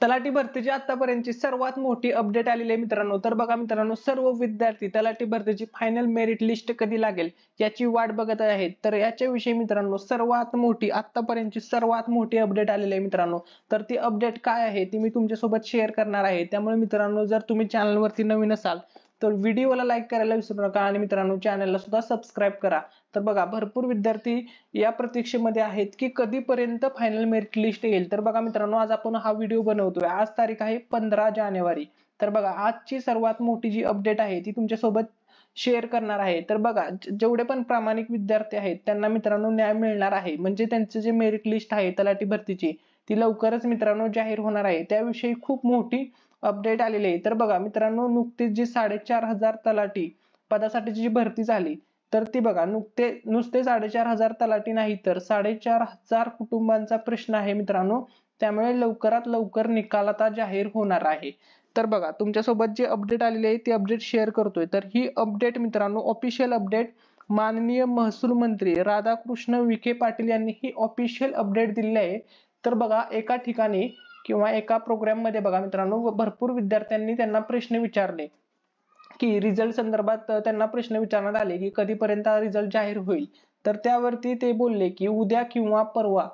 तलाठी भरतीची आतापर्यंतची सर्वात मोठी अपडेट आलेली आहे मित्रांनो. तर बघा मित्रांनो, सर्व विद्यार्थी तलाठी भरतीची फायनल मेरिट लिस्ट कधी लागेल याची वाट बघत आहेत. तर याच्याविषयी मित्रांनो सर्वात मोठी आतापर्यंतची सर्वात मोठी अपडेट आलेली आहे मित्रांनो. तर ती अपडेट काय आहे ती मी तुमच्यासोबत शेअर करणार आहे. त्यामुळे मित्रांनो, जर तुम्ही चॅनलवरती नवीन असाल तर व्हिडिओला लाईक करायला विसरू नका आणि मित्रांनो चॅनलला सुद्धा सबस्क्राईब करा. तर बघा, भरपूर विद्यार्थी या प्रतीक्षेमध्ये आहेत की कधीपर्यंत फायनल मेरिट लिस्ट येईल. तर बघा मित्रांनो, आज आपण हा व्हिडिओ बनवतोय. आज तारीख आहे 15 जानेवारी. तर बघा, आजची सर्वात मोठी जी अपडेट आहे ती तुमच्यासोबत शेअर करणार आहे. तर बघा, जेवढे पण प्रामाणिक विद्यार्थी आहेत त्यांना मित्रांनो न्याय मिळणार आहे. म्हणजे त्यांचे जे मेरिट लिस्ट आहे तलाठी भरतीची ती लवकरच मित्रांनो जाहीर होणार आहे. त्याविषयी खूप मोठी अपडेट आलेली आहे. तर बघा मित्रांनो, नुकतीच जी 4,500 तलाठी पदासाठीची जी भरती झाली तर ती बघा, नुसते 4,500 तलाठी नाही तर 4,500 कुटुंबांचा प्रश्न आहे मित्रांनो. त्यामुळे लवकरात लवकर निकाल आता जाहीर होणार आहे. तर बघा, तुमच्यासोबत जी अपडेट आलेली आहे ती अपडेट शेअर करतोय. तर ही अपडेट मित्रांनो, ऑफिशियल अपडेट माननीय महसूल मंत्री राधाकृष्ण विखे पाटील यांनी ही ऑफिशियल अपडेट दिली आहे. तर बघा, एका ठिकाणी किंवा एका प्रोग्राम मध्ये बघा मित्रांनो, भरपूर विद्यार्थ्यांनी त्यांना प्रश्न विचारले की रिझल्ट संदर्भात त्यांना प्रश्न विचारण्यात आले की कधीपर्यंत रिझल्ट जाहीर होईल. तर त्यावरती ते बोलले की उद्या किंवा परवा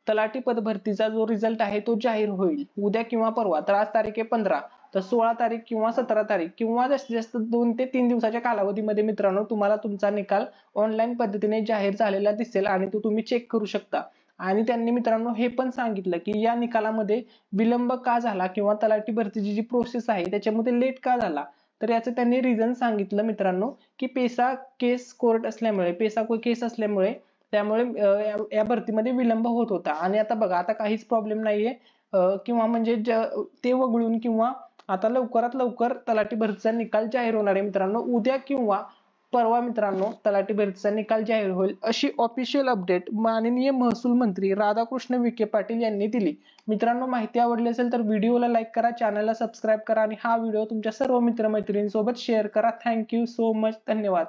तलाठी पद भरतीचा जो रिझल्ट आहे तो जाहीर होईल. उद्या किंवा परवा. तर आज तारीख आहे 15, तर 16 तारीख किंवा 17 तारीख किंवा जास्तीत जास्त 2 ते 3 दिवसाच्या कालावधीमध्ये मित्रांनो तुम्हाला तुमचा निकाल ऑनलाईन पद्धतीने जाहीर झालेला दिसेल आणि तो तुम्ही चेक करू शकता. आणि त्यांनी मित्रांनो हे पण सांगितलं की या निकालामध्ये विलंब का झाला किंवा तलाठी भरतीची जी प्रोसेस आहे त्याच्यामध्ये लेट का झाला. तर याचं त्यांनी रिझन सांगितलं मित्रांनो की पेसा केस केस असल्यामुळे त्यामुळे या भरतीमध्ये विलंब होत होता. आणि आता बघा, आता काहीच प्रॉब्लेम नाहीये किंवा म्हणजे ते वगळून किंवा आता लवकरात लवकर तलाठी भरतीचा निकाल जाहीर होणार आहे मित्रांनो. उद्या किंवा परवा मित्रांनो तलाठी भरतीचा निकाल जाहीर होईल, अशी ऑफिशियल अपडेट माननीय महसूल मंत्री राधाकृष्ण विखे पाटील यांनी दिली. मित्रांनो, माहिती आवडली असेल तर व्हिडिओला लाईक करा, चॅनलला सबस्क्राईब करा आणि हा व्हिडिओ तुमच्या सर्व मित्रमैत्रिणींसोबत शेअर करा. Thank you so much. धन्यवाद.